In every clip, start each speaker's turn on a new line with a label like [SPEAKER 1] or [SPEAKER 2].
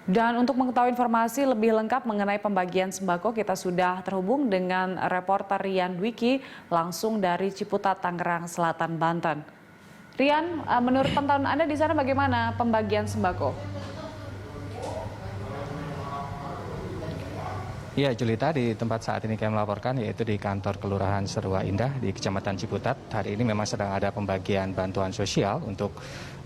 [SPEAKER 1] Dan untuk mengetahui informasi lebih lengkap mengenai pembagian sembako, kita sudah terhubung dengan reporter Rian Dwiki langsung dari Ciputat, Tangerang Selatan, Banten. Rian, menurut pantauan Anda di sana bagaimana pembagian sembako?
[SPEAKER 2] Ya, Julita, di tempat saat ini kami melaporkan yaitu di kantor Kelurahan Serua Indah di Kecamatan Ciputat. Hari ini memang sedang ada pembagian bantuan sosial untuk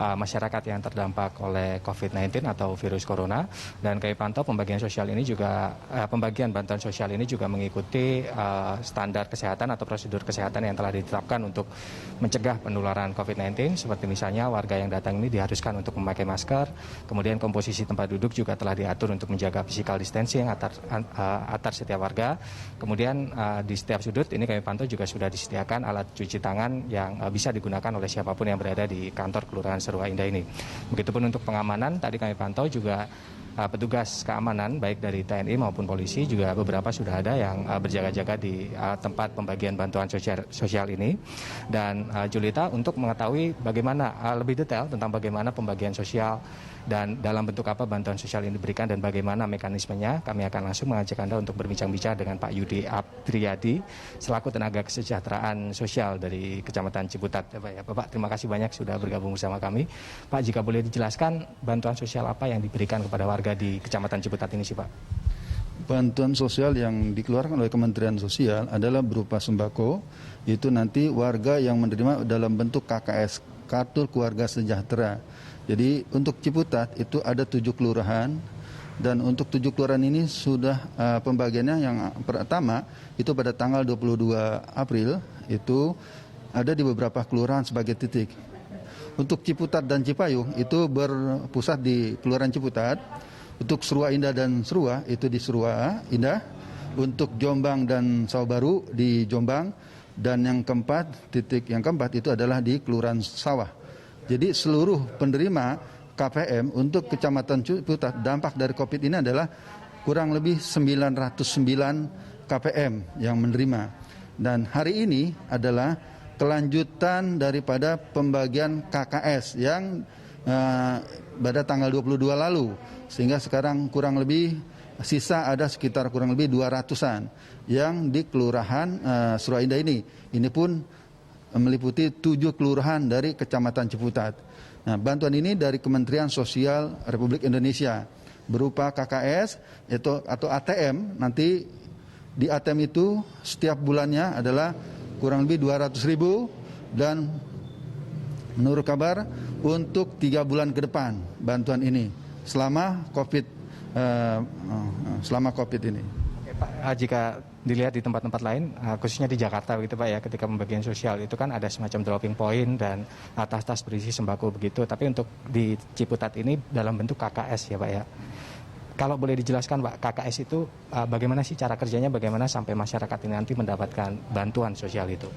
[SPEAKER 2] masyarakat yang terdampak oleh COVID-19 atau virus corona. Dan kami pantau pembagian sosial ini juga pembagian bantuan sosial ini juga mengikuti standar kesehatan atau prosedur kesehatan yang telah ditetapkan untuk mencegah penularan COVID-19. Seperti misalnya warga yang datang ini diharuskan untuk memakai masker. Kemudian komposisi tempat duduk juga telah diatur untuk menjaga physical distancing antar setiap warga. Kemudian di setiap sudut ini kami pantau juga sudah disediakan alat cuci tangan yang bisa digunakan oleh siapapun yang berada di kantor Kelurahan Serua Indah ini. Begitupun untuk pengamanan, tadi kami pantau juga petugas keamanan baik dari TNI maupun polisi juga beberapa sudah ada yang berjaga-jaga di tempat pembagian bantuan sosial ini. Dan Julita, untuk mengetahui bagaimana lebih detail tentang bagaimana pembagian sosial dan dalam bentuk apa bantuan sosial ini diberikan dan bagaimana mekanismenya, kami akan langsung mengajak Anda untuk berbincang-bincang dengan Pak Yudi Abdriyadi selaku tenaga kesejahteraan sosial dari Kecamatan Ciputat. Bapak, terima kasih banyak sudah bergabung bersama kami. Pak, jika boleh dijelaskan bantuan sosial apa yang diberikan kepada warga di Kecamatan Ciputat ini sih, Pak?
[SPEAKER 3] Bantuan sosial yang dikeluarkan oleh Kementerian Sosial adalah berupa sembako, itu nanti warga yang menerima dalam bentuk KKS, Kartu Keluarga Sejahtera. Jadi untuk Ciputat itu ada 7 kelurahan, dan untuk 7 kelurahan ini sudah pembagiannya yang pertama itu pada tanggal 22 April itu ada di beberapa kelurahan sebagai titik. Untuk Ciputat dan Cipayung itu berpusat di Kelurahan Ciputat. Untuk Serua Indah dan Serua itu di Serua Indah. Untuk Jombang dan Sawah-Baru di Jombang. Dan yang keempat, titik yang keempat itu adalah di Kelurahan Sawah. Jadi seluruh penerima KPM untuk Kecamatan Ciputat dampak dari COVID ini adalah kurang lebih 909 KPM yang menerima. Dan hari ini adalah kelanjutan daripada pembagian KKS yang pada tanggal 22 lalu. Sehingga sekarang kurang lebih sisa ada sekitar kurang lebih 200-an yang di Kelurahan Serua Indah ini. Ini pun meliputi 7 kelurahan dari Kecamatan Ciputat. Nah, bantuan ini dari Kementerian Sosial Republik Indonesia berupa KKS atau ATM. Nanti di ATM itu setiap bulannya adalah kurang lebih 200.000 dan menurut kabar untuk 3 bulan ke depan bantuan ini selama COVID ini.
[SPEAKER 2] Oke, Pak, jika dilihat di tempat-tempat lain, khususnya di Jakarta begitu Pak ya, ketika pembagian sosial itu kan ada semacam dropping point dan tas-tas berisi sembako begitu. Tapi untuk di Ciputat ini dalam bentuk KKS ya Pak ya. Kalau boleh dijelaskan Pak, KKS itu bagaimana sih cara kerjanya, bagaimana sampai masyarakat ini nanti mendapatkan bantuan sosial itu?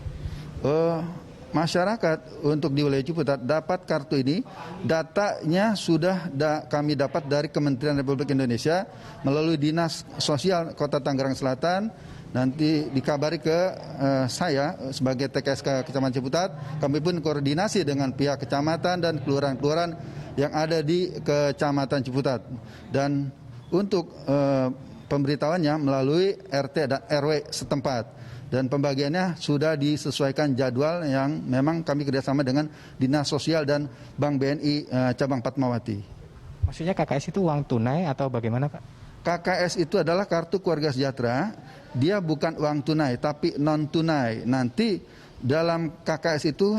[SPEAKER 3] Masyarakat untuk di wilayah Ciputat dapat kartu ini, datanya sudah kami dapat dari Kementerian Republik Indonesia melalui Dinas Sosial Kota Tangerang Selatan. Nanti dikabari ke saya sebagai TKSK Kecamatan Ciputat. Kami pun koordinasi dengan pihak kecamatan dan kelurahan-kelurahan yang ada di Kecamatan Ciputat. Dan untuk pemberitahuannya melalui RT dan RW setempat. Dan pembagiannya sudah disesuaikan jadwal yang memang kami kerjasama dengan Dinas Sosial dan Bank BNI Cabang Fatmawati.
[SPEAKER 2] Maksudnya KKS itu uang tunai atau bagaimana Pak?
[SPEAKER 3] KKS itu adalah Kartu Keluarga Sejahtera. Dia bukan uang tunai tapi non tunai. Nanti dalam KKS itu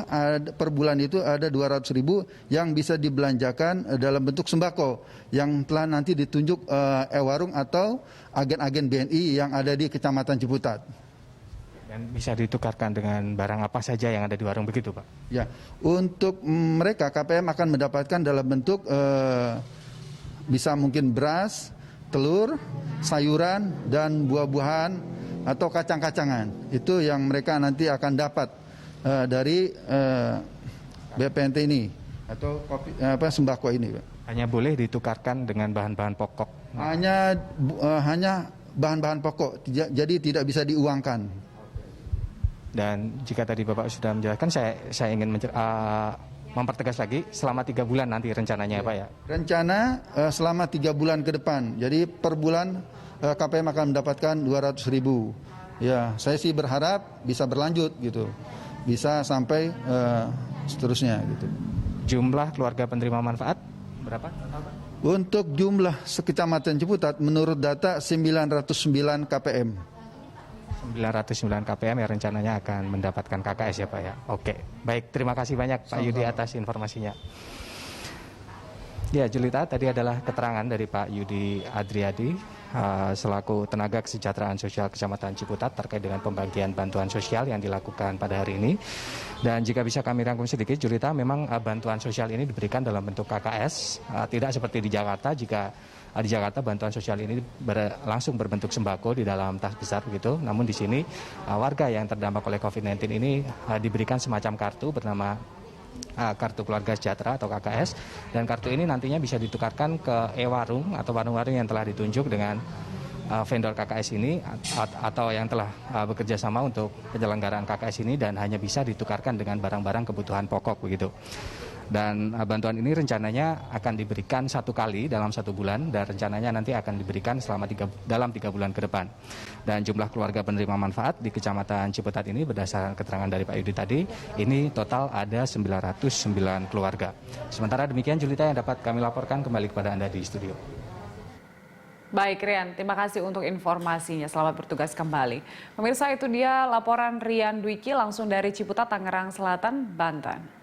[SPEAKER 3] per bulan itu ada 200.000 yang bisa dibelanjakan dalam bentuk sembako yang telah nanti ditunjuk e-warung atau agen-agen BNI yang ada di Kecamatan Ciputat.
[SPEAKER 2] Dan bisa ditukarkan dengan barang apa saja yang ada di warung begitu Pak?
[SPEAKER 3] Ya, untuk mereka KPM akan mendapatkan dalam bentuk bisa mungkin beras, telur, sayuran, dan buah-buahan atau kacang-kacangan. Itu yang mereka nanti akan dapat dari BPNT ini atau sembako ini Pak.
[SPEAKER 2] Hanya boleh ditukarkan dengan bahan-bahan pokok?
[SPEAKER 3] Hanya bahan-bahan pokok, jadi tidak bisa diuangkan.
[SPEAKER 2] Dan jika tadi Bapak sudah menjelaskan, saya ingin mempertegas lagi selama 3 bulan nanti rencananya ya Pak ya?
[SPEAKER 3] Rencana selama 3 bulan ke depan. Jadi per bulan KPM akan mendapatkan 200.000. Ya, saya sih berharap bisa berlanjut gitu. Bisa sampai seterusnya gitu.
[SPEAKER 2] Jumlah keluarga penerima manfaat berapa?
[SPEAKER 3] Untuk jumlah sekecamatan Ciputat menurut data 909 KPM.
[SPEAKER 2] 909 KPM yang rencananya akan mendapatkan KKS ya Pak ya. Oke, baik, terima kasih banyak Pak Yudi atas informasinya. Ya, Julita, tadi adalah keterangan dari Pak Yudi Adriadi selaku tenaga kesejahteraan sosial Kecamatan Ciputat terkait dengan pembagian bantuan sosial yang dilakukan pada hari ini. Dan jika bisa kami rangkum sedikit, Julita, memang bantuan sosial ini diberikan dalam bentuk KKS, tidak seperti di Jakarta. Jika di Jakarta bantuan sosial ini langsung berbentuk sembako di dalam tas besar begitu. Namun di sini warga yang terdampak oleh COVID-19 ini diberikan semacam kartu bernama Kartu Keluarga Sejahtera atau KKS, dan kartu ini nantinya bisa ditukarkan ke e-warung atau warung-warung yang telah ditunjuk dengan vendor KKS ini atau yang telah bekerja sama untuk penyelenggaraan KKS ini, dan hanya bisa ditukarkan dengan barang-barang kebutuhan pokok begitu. Dan bantuan ini rencananya akan diberikan 1 kali dalam 1 bulan, dan rencananya nanti akan diberikan dalam 3 bulan ke depan. Dan jumlah keluarga penerima manfaat di Kecamatan Ciputat ini berdasarkan keterangan dari Pak Yudi tadi, ini total ada 909 keluarga. Sementara demikian, Julita, yang dapat kami laporkan, kembali kepada Anda di studio.
[SPEAKER 1] Baik Rian, terima kasih untuk informasinya. Selamat bertugas kembali. Pemirsa, itu dia laporan Rian Dwiki langsung dari Ciputat, Tangerang Selatan, Banten.